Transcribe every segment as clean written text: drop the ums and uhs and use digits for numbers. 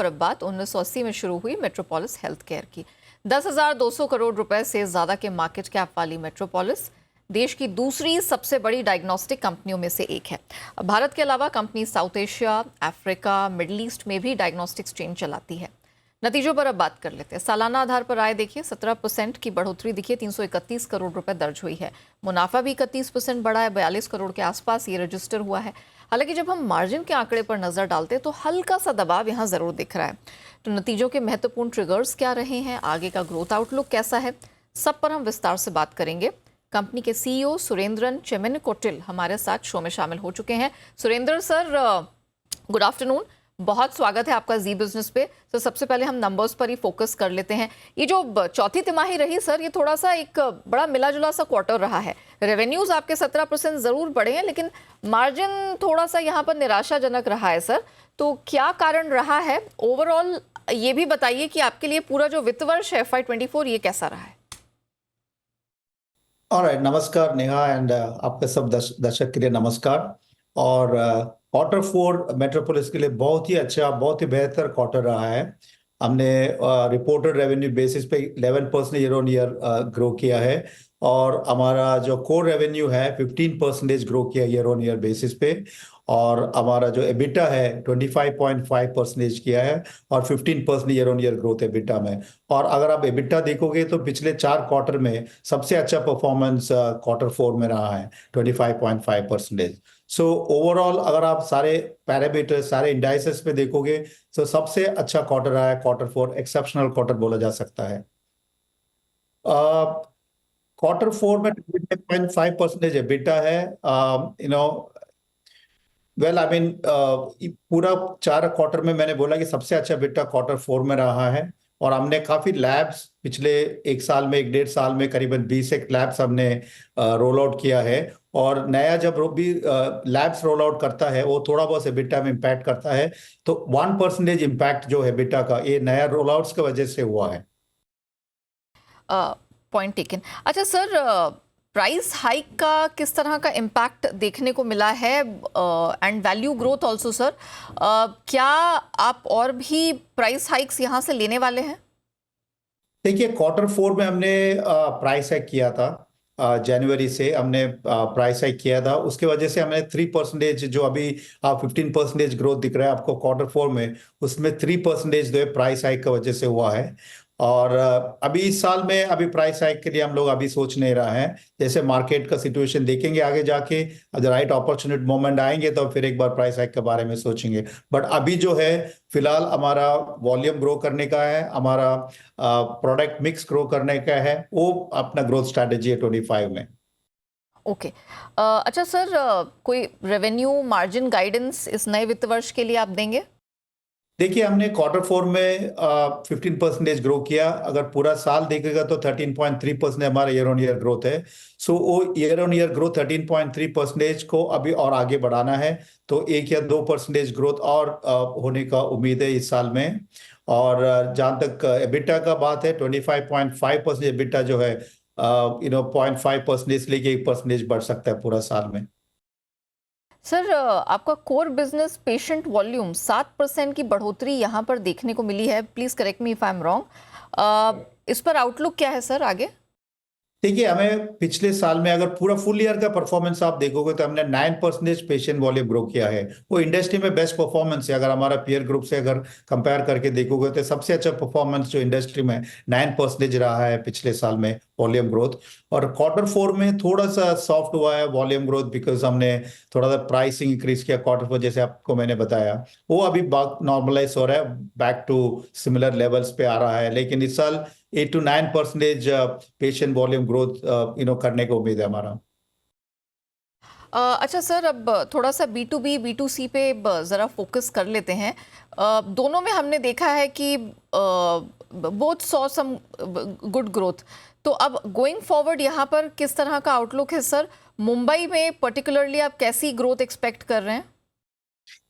और अब बात 1980 में शुरू हुई मेट्रोपोलिस हेल्थ केयर की। 10,200 करोड़ रुपए से ज्यादा के मार्केट कैप वाली मेट्रोपोलिस देश की दूसरी सबसे बड़ी डायग्नोस्टिक कंपनियों में से एक है। भारत के अलावा company south Asia, Africa, middle east में भी डायग्नोस्टिक्स चेन चलाती है। नतीजों पर अब बात कर लेते हैं। सालाना आधार पर आय देखिए 17% की बढ़ोतरी दिखी, 331 करोड़ रुपए दर्ज हुई है। मुनाफा भी 31% बढ़ा है, 42 करोड़ के आसपास ये रजिस्टर हुआ है। हालांकि जब हम मार्जिन के आंकड़े पर नजर डालते हैं तो हल्का सा दबाव यहाँ जरूर दिख रहा है। तो नतीजों के महत्वपूर्ण ट्रिगर्स क्या रहे हैं, आगे का ग्रोथ आउटलुक कैसा है, सब पर हम विस्तार से बात करेंगे। कंपनी के सीईओ सुरेंद्रन चेमेनकोटिल हमारे साथ शो में शामिल हो चुके हैं। सुरेंद्र सर, गुड आफ्टरनून, बहुत स्वागत है आपका जी बिजनेस पे। तो सबसे पहले हम नंबर्स पर ही फोकस कर लेते हैं। ये जो चौथी तिमाही रही सर, ये थोड़ा सा एक बड़ा मिला जुला सा क्वार्टर रहा है। रेवेन्यूज आपके 17% जरूर बढ़े हैं, लेकिन मार्जिन थोड़ा सा यहाँ पर निराशाजनक रहा है सर। तो क्या कारण रहा है ओवरऑल, ये भी बताइए कि आपके लिए पूरा जो वित्त वर्ष है FY24 ये कैसा रहा है। ऑलराइट, नमस्कार नेहा एंड आपके सब दर्शक के लिए नमस्कार। और क्वार्टर 4 मेट्रोपोलिस के लिए बहुत ही अच्छा, बहुत ही बेहतर क्वार्टर रहा है। हमने रिपोर्टेड रेवेन्यू बेसिस पे 11% ईयर ऑन ईयर ग्रो किया है, और हमारा जो कोर रेवेन्यू है 15% ग्रो किया ईयर ऑन ईयर बेसिस पे, और हमारा जो एबिटा है 25.5% किया है, और 15% year on year growth EBITDA में। और अगर आप एबिटा देखोगे तो पिछले 4 क्वार्टर में सबसे अच्छा परफॉर्मेंस क्वार्टर 4 में रहा है, 25.5%। सो ओवरऑल अगर आप सारे पैरामीटर, सारे इंडाइसेस पे देखोगे तो सबसे अच्छा क्वार्टर रहा है क्वार्टर 4, एक्सेप्शनल क्वार्टर बोला जा सकता है। क्वार्टर 4 में 25.5% एबिटा है। You know well, I mean पूरा 4 क्वार्टर में मैंने बोला कि सबसे अच्छा एबिटा क्वार्टर 4 में रहा है। और हमने काफी लैब्स पिछले 1 साल में, 1.5 साल में करीबन 20 एक लैब्स हमने रोल आउट किया है। और नया जब भी लैब्स रोल आउट करता है वो थोड़ा बहुत एबिटा में इम्पैक्ट करता है। तो 1% इम्पैक्ट जो है एबिटा का, ये नया रोल आउट्स की वजह से हुआ है। Point taken. अच्छा सर, प्राइस हाइक का किस तरह का इम्पैक्ट देखने को मिला है, and value growth also sir, क्या आप और भी प्राइस हाइक्स यहाँ से लेने वाले हैं? देखिए, क्वार्टर 4 में हमने प्राइस हाइक किया था। जनवरी से हमने प्राइस हाइक किया था, उसके वजह से हमने 3%, जो अभी 15% ग्रोथ दिख रहा है आपको क्वार्टर 4 में, उसमें 3% जो है प्राइस हाइक की वजह से हुआ है। और अभी इस साल में अभी प्राइस हाइक के लिए हम लोग अभी सोच नहीं रहे हैं। जैसे मार्केट का सिचुएशन देखेंगे आगे जाके, अगर राइट अपॉर्चुनिटी मोमेंट आएंगे तो फिर एक बार प्राइस हाइक के बारे में सोचेंगे। बट अभी जो है फिलहाल हमारा वॉल्यूम ग्रो करने का है, हमारा प्रोडक्ट मिक्स ग्रो करने का है, वो अपना ग्रोथ स्ट्रैटेजी है 25 में। ओके। अच्छा सर, कोई रेवेन्यू मार्जिन गाइडेंस इस नए वित्त वर्ष के लिए आप देंगे? देखिए, हमने क्वार्टर 4 में 15% ग्रो किया। अगर पूरा साल देखेगा तो 13.3% हमारा ईयर ऑन ईयर ग्रोथ है। सो वो ईयर ऑन ईयर ग्रोथ 13.3% को अभी और आगे बढ़ाना है। तो 1 या 2% ग्रोथ और होने का उम्मीद है इस साल में। और जहाँ तक एबिटा का बात है, 25.5% एबिटा जो है 0.5% इसलिए कि 1% बढ़ सकता है पूरा साल में। सर, आपका कोर बिजनेस पेशेंट वॉल्यूम 7% की बढ़ोतरी यहाँ पर देखने को मिली है। Please correct me if I am wrong. इस पर आउटलुक क्या है सर आगे? देखिए, हमें पिछले साल में अगर पूरा फुल ईयर का परफॉर्मेंस आप देखोगे तो हमने 9% पेशेंट वॉल्यूम ग्रो किया है। वो इंडस्ट्री में बेस्ट परफॉर्मेंस है। अगर हमारा पीयर ग्रुप से अगर कंपेयर करके देखोगे तो सबसे अच्छा परफॉर्मेंस जो इंडस्ट्री में 9% रहा है पिछले साल में वॉल्यूम ग्रोथ। और क्वार्टर 4 में थोड़ा सा सॉफ्ट हुआ है वॉल्यूम ग्रोथ, बिकॉज हमने थोड़ा सा प्राइसिंग इंक्रीज किया क्वार्टर 4, जैसे आपको मैंने बताया। वो अभी नॉर्मलाइज हो रहा है, बैक टू सिमिलर लेवल्स पे आ रहा है। लेकिन इस साल 8 to 9% पेशेंट वॉल्यूम ग्रोथ करने को उम्मीद है हमारा। अच्छा सर, अब थोड़ा सा B2B B2C पे ज़रा फोकस कर लेते हैं। दोनों में हमने देखा है कि both saw some good growth. तो अब गोइंग फॉरवर्ड यहाँ पर किस तरह का आउटलुक है सर? मुंबई में पर्टिकुलरली आप कैसी ग्रोथ एक्सपेक्ट कर रहे हैं?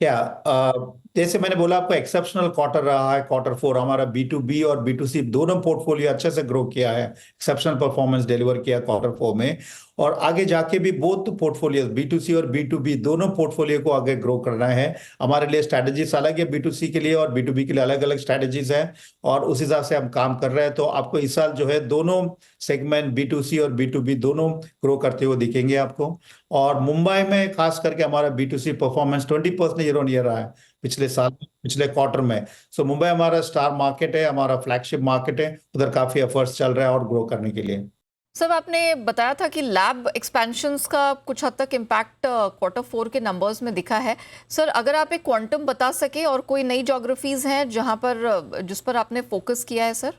क्या जैसे मैंने बोला आपको एक्सेप्शनल क्वार्टर रहा है क्वार्टर फोर हमारा B2B और B2C दोनों पोर्टफोलियो अच्छे से ग्रो किया है, एक्सेप्शनल परफॉर्मेंस डिलीवर किया क्वार्टर फोर में। और आगे जाके भी बोथ पोर्टफोलियो B2C और B2B दोनों पोर्टफोलियो को आगे ग्रो करना है। हमारे लिए स्ट्रैटेजीज अलग है, B2C के लिए और B2B के लिए अलग अलग स्ट्रैटेजीज है, और उस हिसाब से हम काम कर रहे हैं। तो आपको इस साल जो है दोनों सेगमेंट B2C और B2B दोनों ग्रो करते हुए दिखेंगे आपको। और मुंबई में खास करके हमारा B2C performance 20% year on year रहा है पिछले साल, पिछले क्वार्टर में। सो मुंबई हमारा स्टार मार्केट है, हमारा फ्लैगशिप मार्केट है, उधर काफी एफर्ट्स चल रहा है और ग्रो करने के लिए। सर आपने बताया था कि लैब एक्सपेंशंस का कुछ हद तक इम्पैक्ट क्वार्टर फोर के नंबर्स में दिखा है। सर अगर आप एक क्वांटम बता सके और कोई नई ज्योग्राफीज हैं जहां पर जिस पर आपने फोकस किया है सर?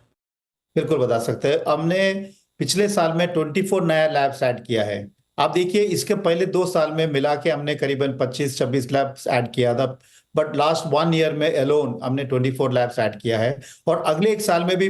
बिल्कुल बता सकते हैं। हमने पिछले साल में 24 नया लैब्स ऐड किया है। आप देखिए इसके पहले 2 साल में मिला के हमने करीबन 25-26 लैब्स ऐड किया था, बट लास्ट 1 ईयर में अलोन हमने 24 लैब्स ऐड किया है, और अगले 1 साल में भी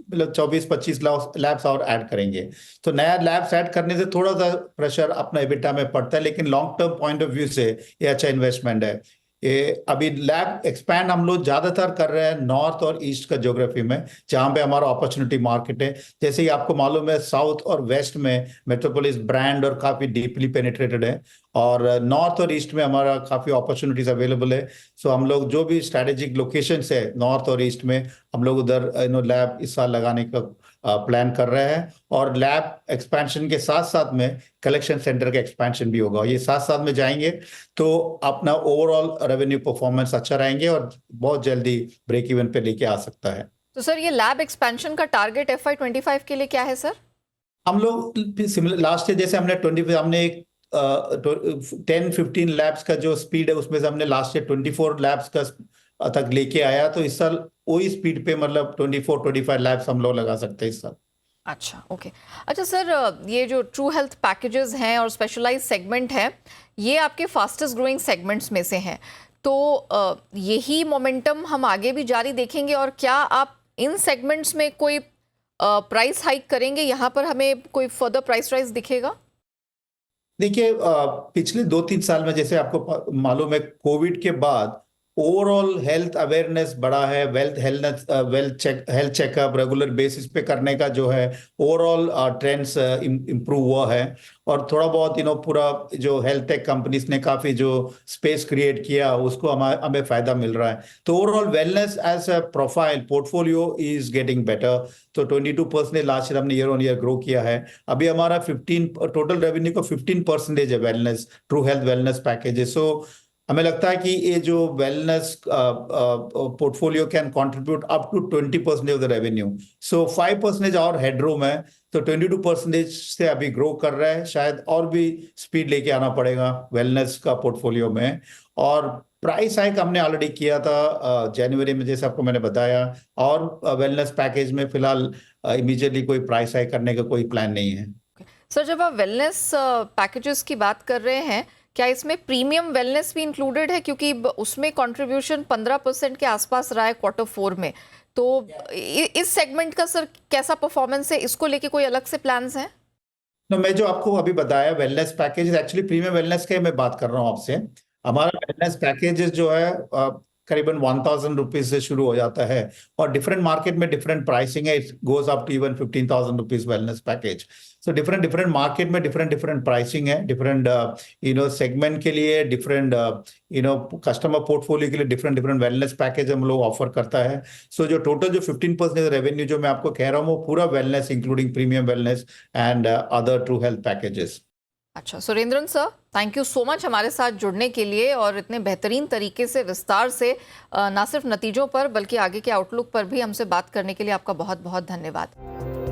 मतलब 24-25 लैब्स और ऐड करेंगे। तो नया लैब्स ऐड करने से थोड़ा सा प्रेशर अपना एबिटा में पड़ता है, लेकिन long term point of view से ये अच्छा इन्वेस्टमेंट है। ये अभी लैब एक्सपैंड हम लोग ज्यादातर कर रहे हैं नॉर्थ और ईस्ट का ज्योग्राफी में, जहां पे हमारा अपॉर्चुनिटी मार्केट है। जैसे ही आपको मालूम है साउथ और वेस्ट में मेट्रोपोलिस ब्रांड और काफी डीपली पेनिट्रेटेड है, और नॉर्थ और ईस्ट में हमारा काफी अपॉर्चुनिटीज अवेलेबल है। सो हम लोग जो भी स्ट्रेटेजिक लोकेशंस है नॉर्थ और ईस्ट में, हम लोग उधर लैब इस साल लगाने का प्लान कर रहे हैं। और लैब एक्सपेंशन के साथ साथ में कलेक्शन सेंटर का एक्सपेंशन भी होगा। ये साथ साथ में जाएंगे तो अपना ओवरऑल रेवेन्यू परफॉर्मेंस अच्छा रहेंगे और बहुत जल्दी ब्रेक इवन पे लेके आ सकता है। तो सर ये लैब एक्सपेंशन का टारगेट FY25 के लिए क्या है सर? हम लोग लास्ट ईयर जैसे हमने एक 10-15 लैब्स का जो स्पीड है उसमें से हमने लास्ट ईयर 24 लैब्स का तक लेके आया, तो इस साल वही स्पीड पे मतलब 24-25 लैब्स हम लोग लगा सकते हैं इस साल। अच्छा ओके। अच्छा सर ये जो ट्रू हेल्थ पैकेजेस हैं और स्पेशलाइज सेगमेंट है, ये आपके फास्टेस्ट ग्रोइंग सेगमेंट्स में से हैं, तो यही मोमेंटम हम आगे भी जारी देखेंगे? और क्या आप इन सेगमेंट्स में कोई प्राइस हाइक करेंगे? यहाँ पर हमें कोई फर्दर प्राइस राइज दिखेगा? देखिए पिछले 2-3 साल में जैसे आपको मालूम है कोविड के बाद ओवरऑल हेल्थ अवेयरनेस बढ़ा है, हेल्थ चेकअप रेगुलर बेसिस पे करने का जो है ओवरऑल ट्रेंड्स इम्प्रूव हुआ है। और थोड़ा बहुत पूरा जो हेल्थ टेक कंपनीज ने काफी जो स्पेस क्रिएट किया उसको हमें फायदा मिल रहा है। तो overall wellness as a profile portfolio is getting better. तो 22% लास्ट ईयर हमने ईयर ऑन ईयर ग्रो किया है। अभी हमारा 15 टोटल रेवेन्यू का 15% है wellness, true health wellness packages. So हमें लगता है कि ये जो wellness portfolio can contribute up to 20% of the revenue. So 5% और हेडरूम है, तो 22% से अभी ग्रो कर रहा है। शायद और भी स्पीड लेके आना पड़ेगा वेलनेस का पोर्टफोलियो में। और प्राइस हाइक हमने ऑलरेडी किया था जनवरी में, जैसे आपको मैंने बताया। और वेलनेस पैकेज में फिलहाल इमीडिएटली कोई प्राइस हाइक करने का कोई प्लान नहीं है। सर जब आप वेलनेस पैकेजेस की बात कर रहे हैं, क्या इसमें प्रीमियम वेलनेस भी इंक्लूडेड है? क्योंकि उसमें कंट्रीब्यूशन 15% के आसपास रहा है क्वार्टर फोर में। तो इस सेगमेंट का सर कैसा परफॉर्मेंस है? इसको लेके कोई अलग से प्लान्स हैं? मैं जो आपको अभी बताया wellness package actually premium wellness के मैं बात कर रहा हूँ आपसे। हमारा वेलनेस पैकेजेस जो है करीबन 1000 रुपीज से शुरू हो जाता है, और डिफरेंट मार्केट में डिफरेंट प्राइसिंग है। It goes up to even 15,000 rupees wellness package. So different market में डिफरेंट प्राइसिंग है, डिफरेंट सेगमेंट के लिए, डिफरेंट कस्टमर पोर्टफोलियो के लिए डिफरेंट वेलनेस पैकेज हम लोग ऑफर करता है। सो जो टोटल जो 15% रेवेन्यू जो मैं आपको कह रहा हूँ वो पूरा wellness including premium wellness and other true health packages. अच्छा Surendran sir, thank you so much हमारे साथ जुड़ने के लिए और इतने बेहतरीन तरीके से विस्तार से ना सिर्फ नतीजों पर बल्कि आगे के आउटलुक पर भी हमसे बात करने के लिए आपका बहुत बहुत धन्यवाद।